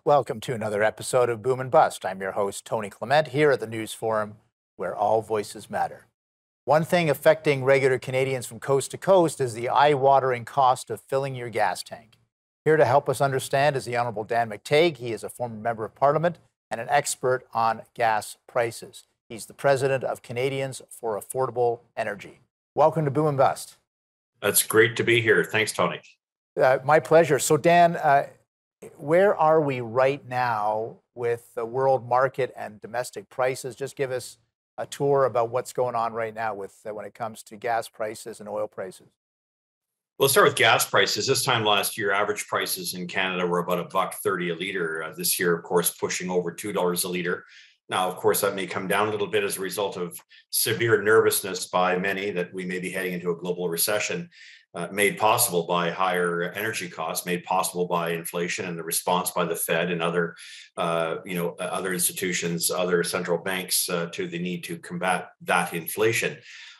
Welcome to another episode of Boom and Bust. I'm your host, Tony Clement, here at the News Forum, where all voices matter. One thing affecting regular Canadians from coast to coast is the eye-watering cost of filling your gas tank. Here to help us understand is the Honourable Dan McTeague. He is a former member of Parliament and an expert on gas prices. He's the president of Canadians for Affordable Energy. Welcome to Boom and Bust. That's great to be here. Thanks, Tony. My pleasure. So, Dan, where are we right now with the world market and domestic prices? Just give us a tour about what's going on right now with when it comes to gas prices and oil prices. We'll start with gas prices. This time last year, average prices in Canada were about $1.30 a liter. This year, of course, pushing over $2 a liter. Now, of course, that may come down a little bit as a result of severe nervousness by many that we may be heading into a global recession, made possible by higher energy costs, made possible by inflation and the response by the Fed and other, other institutions, other central banks to the need to combat that inflation.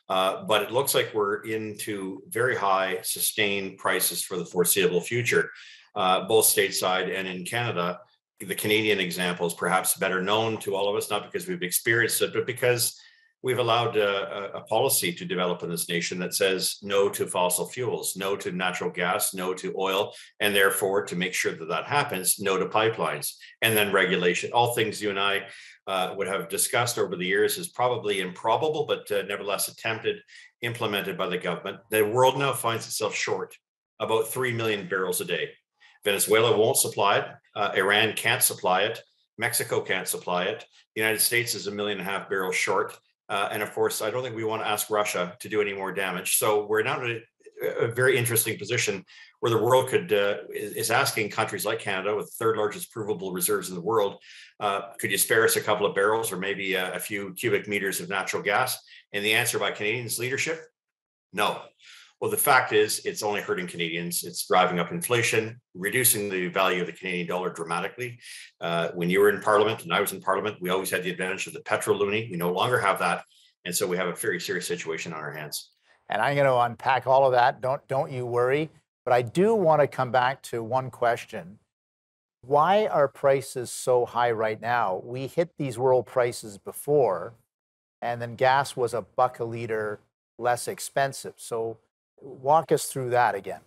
But it looks like we're into very high sustained prices for the foreseeable future, both stateside and in Canada. The Canadian example is perhaps better known to all of us, not because we've experienced it, but because we've allowed a policy to develop in this nation that says no to fossil fuels, no to natural gas, no to oil, and therefore, to make sure that that happens, no to pipelines, and then regulation. All things you and I would have discussed over the years is probably improbable, but nevertheless implemented by the government. The world now finds itself short about 3 million barrels a day. Venezuela won't supply it. Iran can't supply it. Mexico can't supply it. The United States is 1.5 million barrels short. And of course, I don't think we want to ask Russia to do any more damage. So we're now in a very interesting position where the world is asking countries like Canada, with the third largest provable reserves in the world, could you spare us a couple of barrels or maybe a few cubic meters of natural gas? And the answer by Canadians' leadership, no. Well, the fact is, it's only hurting Canadians. It's driving up inflation, reducing the value of the Canadian dollar dramatically. When you were in Parliament and I was in Parliament, we always had the advantage of the petroloonie. We no longer have that. And so we have a very serious situation on our hands. And I'm going to unpack all of that. Don't you worry. But I do want to come back to one question. Why are prices so high right now? We hit these world prices before, and then gas was $1 a liter less expensive. So walk us through that again.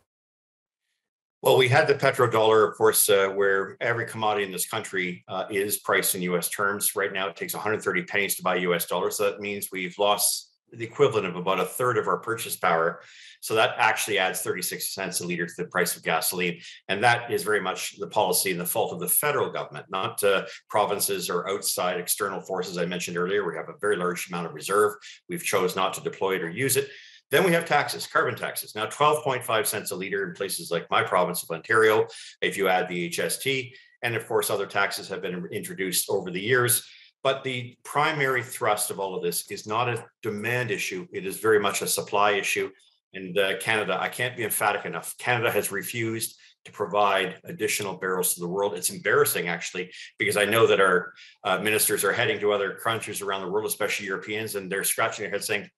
Well, we had the petrodollar, of course, where every commodity in this country is priced in U.S. terms. Right now, it takes 130 pennies to buy U.S. dollars. So that means we've lost the equivalent of about a third of our purchase power. So that actually adds 36 cents a liter to the price of gasoline. And that is very much the policy and the fault of the federal government, not provinces or outside external forces. I mentioned earlier, we have a very large amount of reserve. We've chose not to deploy it or use it. Then we have taxes, carbon taxes. Now, 12.5 cents a liter in places like my province of Ontario, if you add the HST, and of course, other taxes have been introduced over the years. But the primary thrust of all of this is not a demand issue. It is very much a supply issue. And Canada, I can't be emphatic enough. Canada has refused to provide additional barrels to the world. It's embarrassing, actually, because I know that our ministers are heading to other countries around the world, especially Europeans, and they're scratching their heads saying,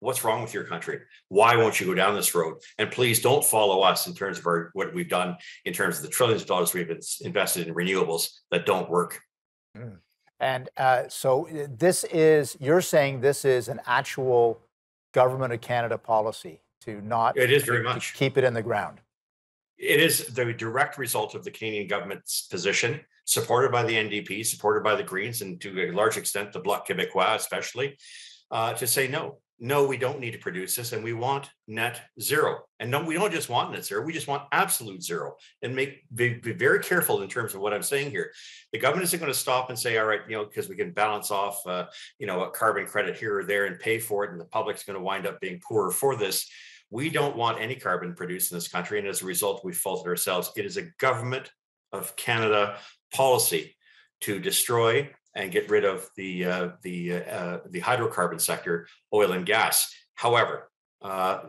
what's wrong with your country? Why won't you go down this road? And please don't follow us in terms of what we've done in terms of the trillions of dollars we've invested in renewables that don't work. Mm. And so you're saying this is an actual government of Canada policy to not it is very much keep it in the ground. It is the direct result of the Canadian government's position, supported by the NDP, supported by the Greens, and to a large extent, the Bloc Québécois especially, to say no, we don't need to produce this, and we want net zero. And no, we don't just want net zero, we just want absolute zero. And be very careful in terms of what I'm saying here. The government isn't going to stop and say, all right, because we can balance off, a carbon credit here or there and pay for it, and the public's going to wind up being poorer for this. We don't want any carbon produced in this country, and as a result, we've faulted ourselves. It is a government of Canada policy to destroy and get rid of the hydrocarbon sector, oil and gas. However,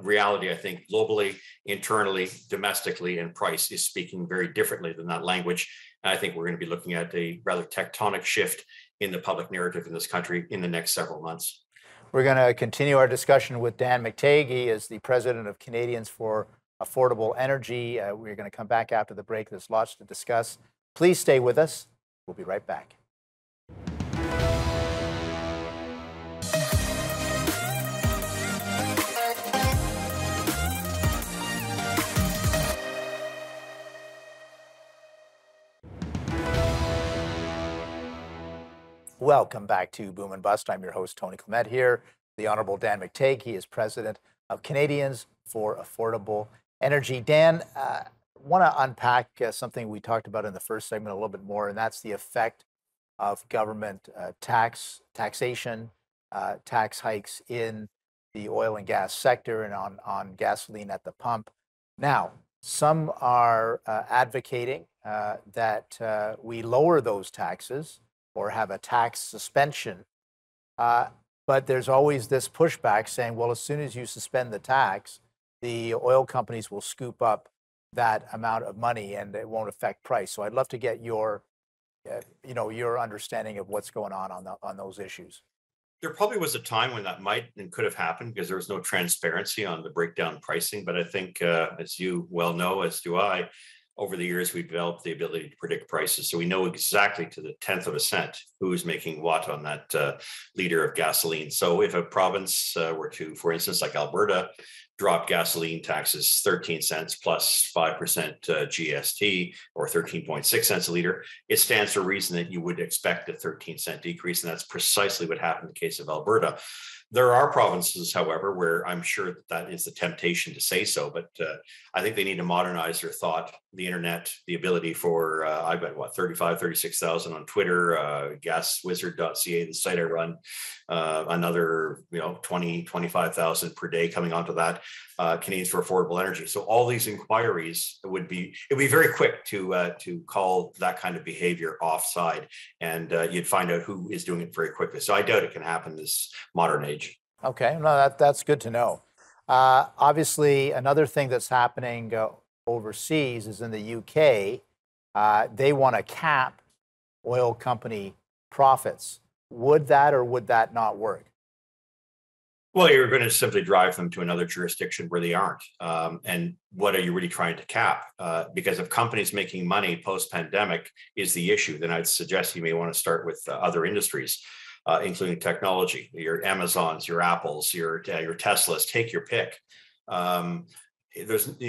reality, I think, globally, internally, domestically, and price is speaking very differently than that language. And I think we're going to be looking at a rather tectonic shift in the public narrative in this country in the next several months. We're going to continue our discussion with Dan McTeague. He is the president of Canadians for Affordable Energy. We're going to come back after the break. There's lots to discuss. Please stay with us. We'll be right back. Welcome back to Boom and Bust. I'm your host, Tony Clement, here. The Honorable Dan McTeague. He is president of Canadians for Affordable Energy. Dan, I want to unpack something we talked about in the first segment a little bit more, and that's the effect of government taxation, tax hikes in the oil and gas sector and on gasoline at the pump. Now, some are advocating that we lower those taxes or have a tax suspension. But there's always this pushback saying, well, as soon as you suspend the tax, the oil companies will scoop up that amount of money and it won't affect price. So I'd love to get your understanding of what's going on those issues. There probably was a time when that might and could have happened because there was no transparency on the breakdown pricing. But I think, as you well know, as do I, over the years, we've developed the ability to predict prices. So we know exactly to the 10th of a cent who's making what on that liter of gasoline. So if a province were to, for instance, like Alberta, drop gasoline taxes 13 cents plus 5% GST or 13.6 cents a liter, it stands to reason that you would expect a 13-cent decrease. And that's precisely what happened in the case of Alberta. There are provinces, however, where I'm sure that is the temptation to say so, but I think they need to modernize their thought, the internet, the ability for, I've got 36,000 on Twitter, gaswizard.ca, the site I run, another, 25,000 per day coming onto that, Canadians for Affordable Energy. So all these inquiries it'd be very quick to call that kind of behavior offside, and you'd find out who is doing it very quickly. So I doubt it can happen this modern age. Okay, no, that's good to know. Obviously, another thing that's happening overseas is in the UK. They want to cap oil company profits. Would that or would that not work? Well, you're going to simply drive them to another jurisdiction where they aren't. And what are you really trying to cap? Because if companies making money post-pandemic is the issue, then I'd suggest you may want to start with other industries. Including technology, your Amazons, your Apples, your Teslas, take your pick. There's,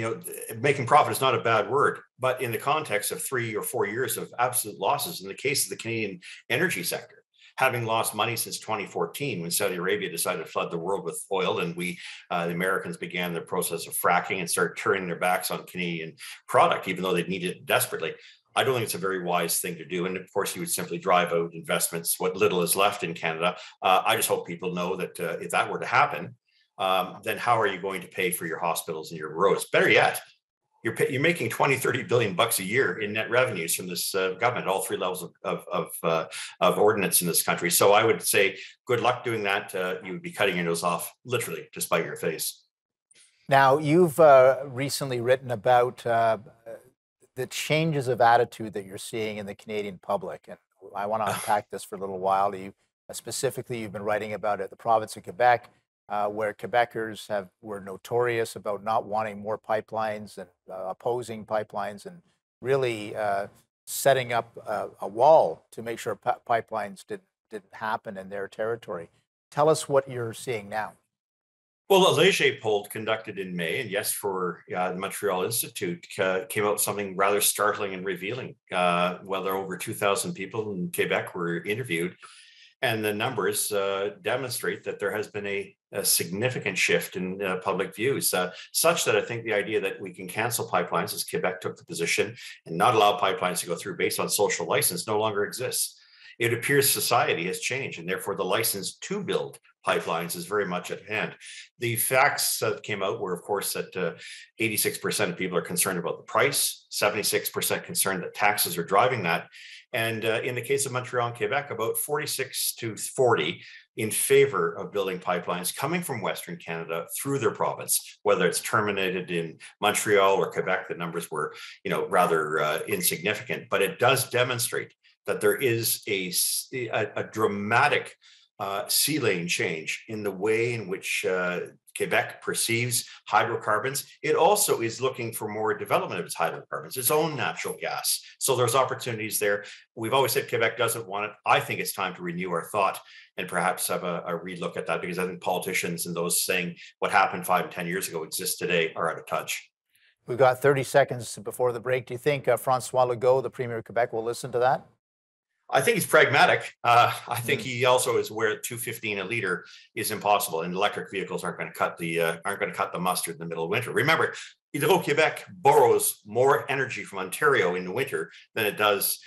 making profit is not a bad word, but in the context of 3 or 4 years of absolute losses, in the case of the Canadian energy sector, having lost money since 2014 when Saudi Arabia decided to flood the world with oil, and the Americans began the process of fracking and started turning their backs on Canadian product, even though they needed it desperately. I don't think it's a very wise thing to do. And of course, you would simply drive out investments, what little is left in Canada. I just hope people know that if that were to happen, then how are you going to pay for your hospitals and your roads? Better yet, you're making 20, 30 billion bucks a year in net revenues from this government, all three levels of ordinance in this country. So I would say, good luck doing that. You would be cutting your nose off, literally, to spite your face. Now, you've recently written about the changes of attitude that you're seeing in the Canadian public. And I want to unpack this for a little while. Specifically, you've been writing about it, the province of Quebec, where Quebecers were notorious about not wanting more pipelines and opposing pipelines and really setting up a wall to make sure pipelines didn't happen in their territory. Tell us what you're seeing now. Well, a Léger poll conducted in May, and yes, for the Montreal Institute, came out something rather startling and revealing. There were over 2,000 people in Quebec were interviewed, and the numbers demonstrate that there has been a significant shift in public views, such that I think the idea that we can cancel pipelines, as Quebec took the position, and not allow pipelines to go through based on social license no longer exists. It appears society has changed, and therefore the license to build pipelines is very much at hand. The facts that came out were, of course, that 86% of people are concerned about the price, 76% concerned that taxes are driving that. And in the case of Montreal and Quebec, about 46 to 40 in favor of building pipelines coming from Western Canada through their province, whether it's terminated in Montreal or Quebec. The numbers were, rather insignificant, but it does demonstrate that there is a dramatic sea lane change in the way in which Quebec perceives hydrocarbons. It also is looking for more development of its hydrocarbons, its own natural gas. So there's opportunities there. We've always said Quebec doesn't want it. I think it's time to renew our thought and perhaps have a relook at that, because I think politicians and those saying what happened 5 and 10 years ago exists today are out of touch. We've got 30 seconds before the break. Do you think Francois Legault, the Premier of Quebec, will listen to that? I think he's pragmatic. I think he also is aware that $2.15 a liter is impossible, and electric vehicles aren't going to cut the mustard in the middle of winter. Remember, Hydro-Quebec borrows more energy from Ontario in the winter than it does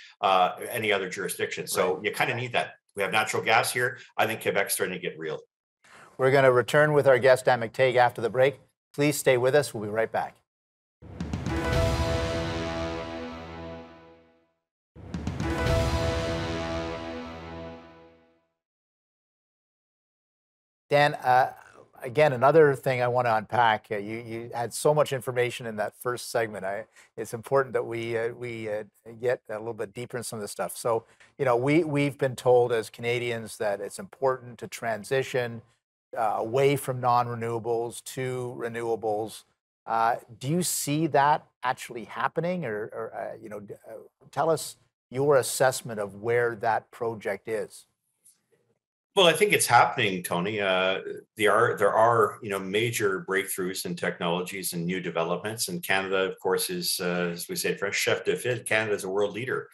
any other jurisdiction. So you kind of need that. We have natural gas here. I think Quebec's starting to get real. We're going to return with our guest, Dan McTeague, after the break. Please stay with us. We'll be right back. Dan, again, another thing I want to unpack. You had so much information in that first segment. It's important that we get a little bit deeper in some of this stuff. So, we've been told as Canadians that it's important to transition away from non-renewables to renewables. Do you see that actually happening, or tell us your assessment of where that project is? Well, I think it's happening, Tony. There are major breakthroughs in technologies and new developments, and Canada, of course, is as we say, French chef de file. Canada is a world leader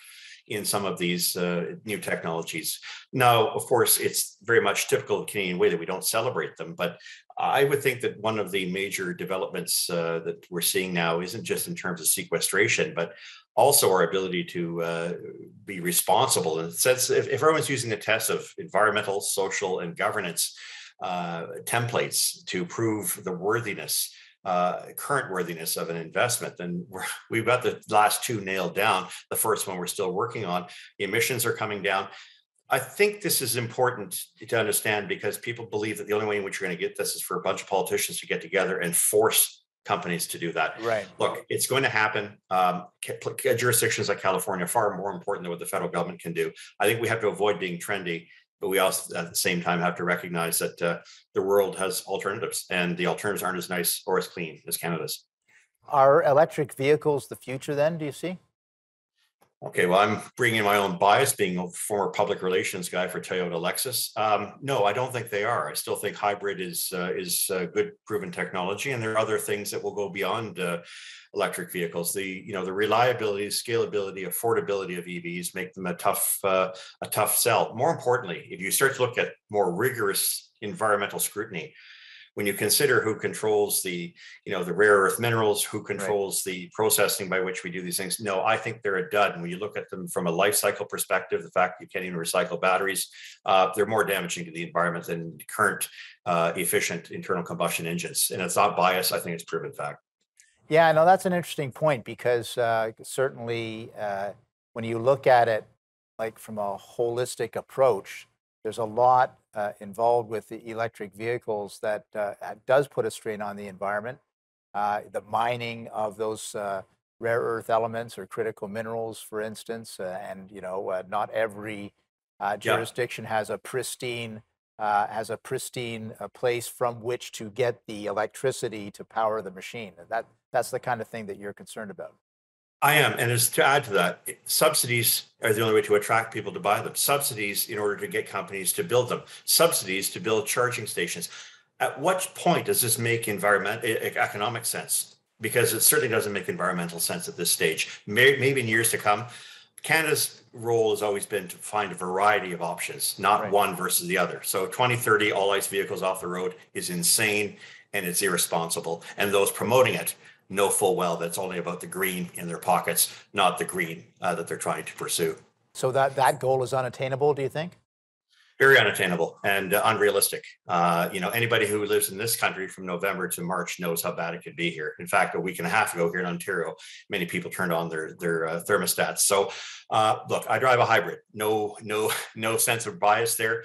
in some of these new technologies. Now, of course, it's very much typical of the Canadian way that we don't celebrate them, but I would think that one of the major developments that we're seeing now isn't just in terms of sequestration, but also our ability to be responsible. In the sense, if everyone's using the test of environmental, social, and governance templates to prove the worthiness, current worthiness of an investment, then we've got the last two nailed down. The first one we're still working on. The emissions are coming down. I think this is important to understand, because people believe that the only way in which you're going to get this is for a bunch of politicians to get together and force companies to do that. Right. Look, it's going to happen. Jurisdictions like California are far more important than what the federal government can do. I think we have to avoid being trendy, but we also at the same time have to recognize that the world has alternatives, and the alternatives aren't as nice or as clean as Canada's. Are electric vehicles the future then, do you see? Okay, well, I'm bringing in my own bias, being a former public relations guy for Toyota Lexus. No, I don't think they are. I still think hybrid is good, proven technology, and there are other things that will go beyond electric vehicles. The reliability, scalability, affordability of EVs make them a tough sell. More importantly, if you start to look at more rigorous environmental scrutiny, when you consider who controls the rare earth minerals, who controls the processing by which we do these things, no, I think they're a dud. And when you look at them from a life cycle perspective, the fact that you can't even recycle batteries, they're more damaging to the environment than current efficient internal combustion engines. And it's not bias. I think it's proven fact. Yeah, no, that's an interesting point, because certainly when you look at it like from a holistic approach, there's a lot involved with the electric vehicles that does put a strain on the environment. The mining of those rare earth elements or critical minerals, for instance, and not every jurisdiction has a pristine place from which to get the electricity to power the machine. That's the kind of thing that you're concerned about. I am. And as to add to that, subsidies are the only way to attract people to buy them. Subsidies in order to get companies to build them. Subsidies to build charging stations. At what point does this make economic sense? Because it certainly doesn't make environmental sense at this stage. Maybe in years to come. Canada's role has always been to find a variety of options, not one versus the other. So 2030, all ICE vehicles off the road is insane, and it's irresponsible. And those promoting it know full well that's only about the green in their pockets, not the green that they're trying to pursue. So that goal is unattainable, do you think? Very unattainable and unrealistic. Anybody who lives in this country from November to March knows how bad it could be here. In fact, a week and a half ago here in Ontario, many people turned on their thermostats. So, look, I drive a hybrid. No sense of bias there.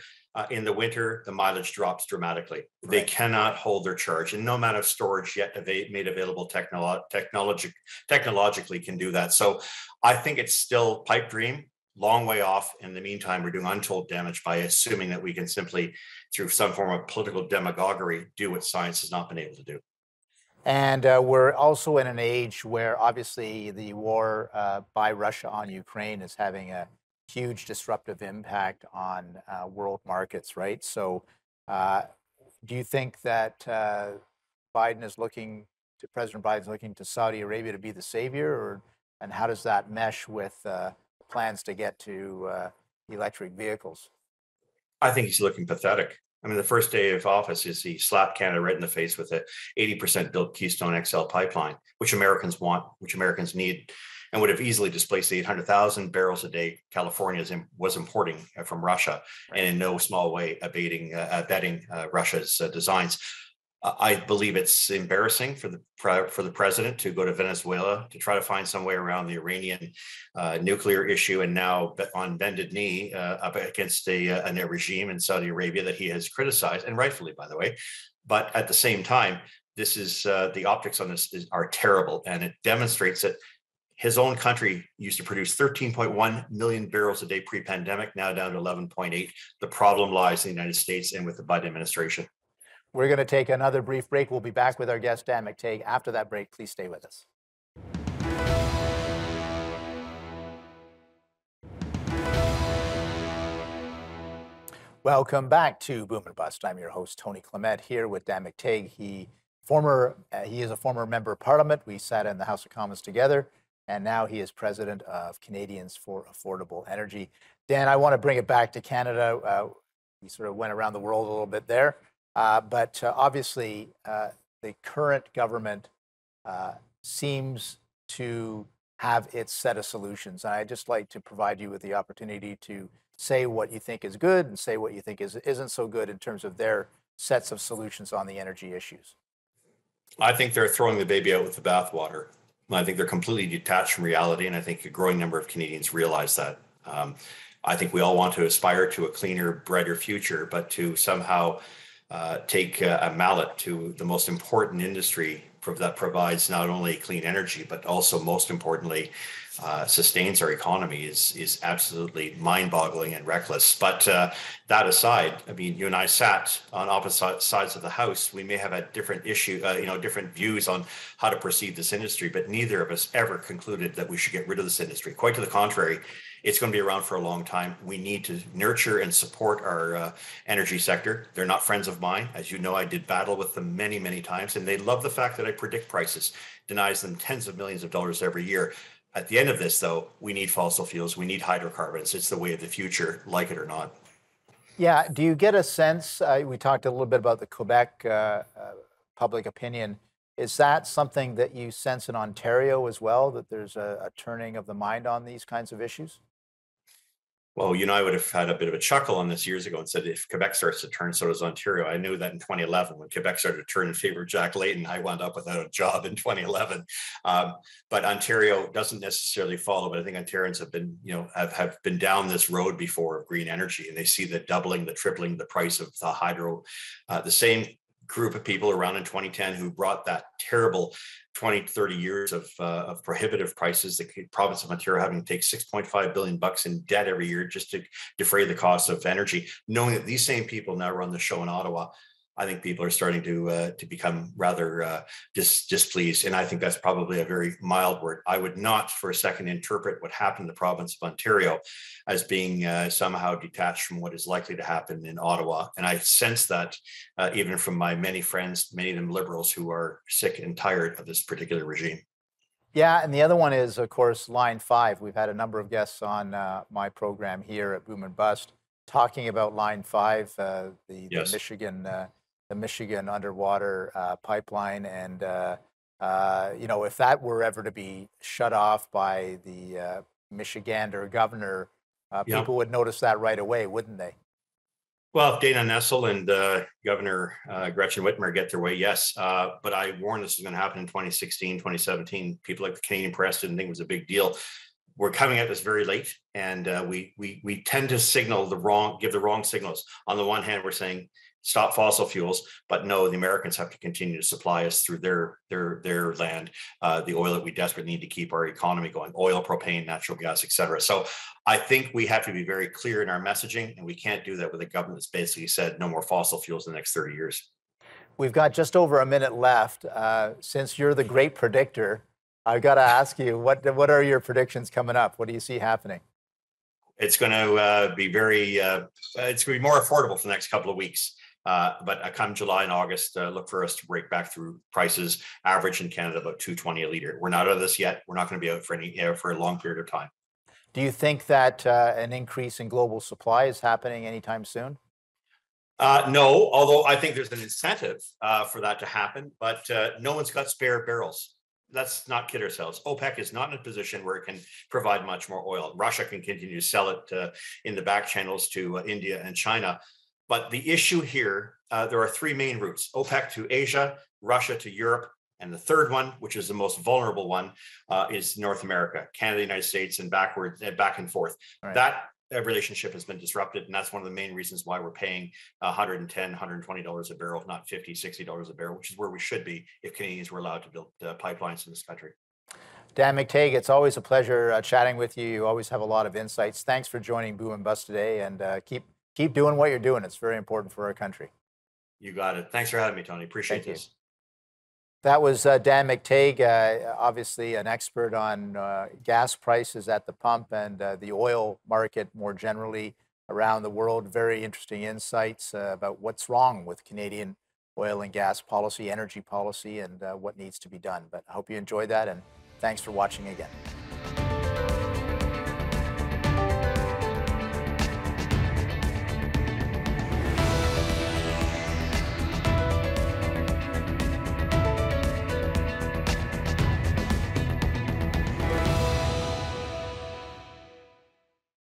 In the winter, the mileage drops dramatically. Right. They cannot hold their charge, and no amount of storage yet made available technologically can do that. So I think it's still pipe dream. long way off. In the meantime, we're doing untold damage by assuming that we can simply, through some form of political demagoguery, do what science has not been able to do. And we're also in an age where obviously the war by Russia on Ukraine is having a huge disruptive impact on world markets, right? So uh, do you think that President Biden's looking to Saudi Arabia to be the savior, and how does that mesh with plans to get to electric vehicles? I think he's looking pathetic. I mean, the first day of office is he slapped Canada right in the face with a 80% built Keystone XL pipeline, which Americans want, which Americans need, and would have easily displaced the 800,000 barrels a day California was importing from Russia, and in no small way abetting Russia's designs. I believe it's embarrassing for the president to go to Venezuela to try to find some way around the Iranian nuclear issue, and now on bended knee up against a regime in Saudi Arabia that he has criticized, and rightfully, by the way. But at the same time, this is the optics on this are terrible, and it demonstrates that his own country used to produce 13.1 million barrels a day pre-pandemic, now down to 11.8. The problem lies in the United States and with the Biden administration. We're going to take another brief break. We'll be back with our guest, Dan McTeague. After that break, please stay with us. Welcome back to Boom and Bust. I'm your host, Tony Clement, here with Dan McTeague. He is a former member of Parliament. We sat in the House of Commons together, and now he is president of Canadians for Affordable Energy. Dan, I want to bring it back to Canada. We sort of went around the world a little bit there. But obviously, the current government seems to have its set of solutions. And I'd just like to provide you with the opportunity to say what you think is good and say what you think isn't so good in terms of their sets of solutions on the energy issues. I think they're throwing the baby out with the bathwater. I think they're completely detached from reality, and I think a growing number of Canadians realize that. I think we all want to aspire to a cleaner, brighter future, but to somehow take a mallet to the most important industry that provides not only clean energy, but also, most importantly, sustains our economy is absolutely mind-boggling and reckless. But that aside, I mean, you and I sat on opposite sides of the House. We may have had different different views on how to perceive this industry, but neither of us ever concluded that we should get rid of this industry. Quite to the contrary, it's going to be around for a long time. We need to nurture and support our energy sector. They're not friends of mine. As you know, I did battle with them many, many times, and they love the fact that I predict prices, denies them tens of millions of dollars every year. At the end of this, though, we need fossil fuels. We need hydrocarbons. It's the way of the future, like it or not. Yeah. Do you get a sense, we talked a little bit about the Quebec public opinion. Is that something that you sense in Ontario as well, that there's a turning of the mind on these kinds of issues? Well, I would have had a bit of a chuckle on this years ago and said, if Quebec starts to turn, so does Ontario. I knew that in 2011, when Quebec started to turn in favor of Jack Layton, I wound up without a job in 2011. But Ontario doesn't necessarily follow. But I think Ontarians have been, have been down this road before of green energy, and they see the doubling, the tripling, the price of the hydro. The same group of people around in 2010 who brought that terrible 20, 30 years of prohibitive prices, the province of Ontario having to take $6.5 billion in debt every year just to defray the cost of energy, knowing that these same people now run the show in Ottawa. I think people are starting to become rather displeased, and I think that's probably a very mild word. I would not for a second interpret what happened in the province of Ontario as being somehow detached from what is likely to happen in Ottawa, and I sense that even from my many friends, many of them liberals, who are sick and tired of this particular regime. Yeah, and the other one is, of course, Line 5. We've had a number of guests on my program here at Boom and Bust talking about Line 5, Yes. the Michigan underwater pipeline. And, if that were ever to be shut off by the Michigander governor, Yeah. people would notice that right away, wouldn't they? Well, if Dana Nessel and Governor Gretchen Whitmer get their way, yes. But I warned this was going to happen in 2016, 2017. People like the Canadian press didn't think it was a big deal. We're coming at this very late, and we tend to give the wrong signals. On the one hand, we're saying stop fossil fuels, but no, the Americans have to continue to supply us through their land the oil that we desperately need to keep our economy going: oil, propane, natural gas, et cetera. So I think we have to be very clear in our messaging, and we can't do that with a government that's basically said no more fossil fuels in the next 30 years. We've got just over a minute left. Since you're the great predictor, I've got to ask you, what are your predictions coming up? What do you see happening? It's going to be it's going to be more affordable for the next couple of weeks. But come July and August, look for us to break back through prices, average in Canada about $2.20 a litre. We're not out of this yet. We're not going to be out for a long period of time. Do you think that an increase in global supply is happening anytime soon? No, although I think there's an incentive for that to happen, but no one's got spare barrels. Let's not kid ourselves. OPEC is not in a position where it can provide much more oil. Russia can continue to sell it in the back channels to India and China. But the issue here, there are three main routes: OPEC to Asia, Russia to Europe, and the third one, which is the most vulnerable one, is North America, Canada, United States, and back and forth. Right. That relationship has been disrupted, and that's one of the main reasons why we're paying $110, $120 a barrel, not $50, $60 a barrel, which is where we should be if Canadians were allowed to build pipelines in this country. Dan McTeague, it's always a pleasure chatting with you. You always have a lot of insights. Thanks for joining Boom and Bust today, and keep doing what you're doing. It's very important for our country. You got it. Thanks for having me, Tony. Appreciate this. That was Dan McTeague, obviously an expert on gas prices at the pump and the oil market more generally around the world. Very interesting insights about what's wrong with Canadian oil and gas policy, energy policy, and what needs to be done. But I hope you enjoyed that, and thanks for watching again.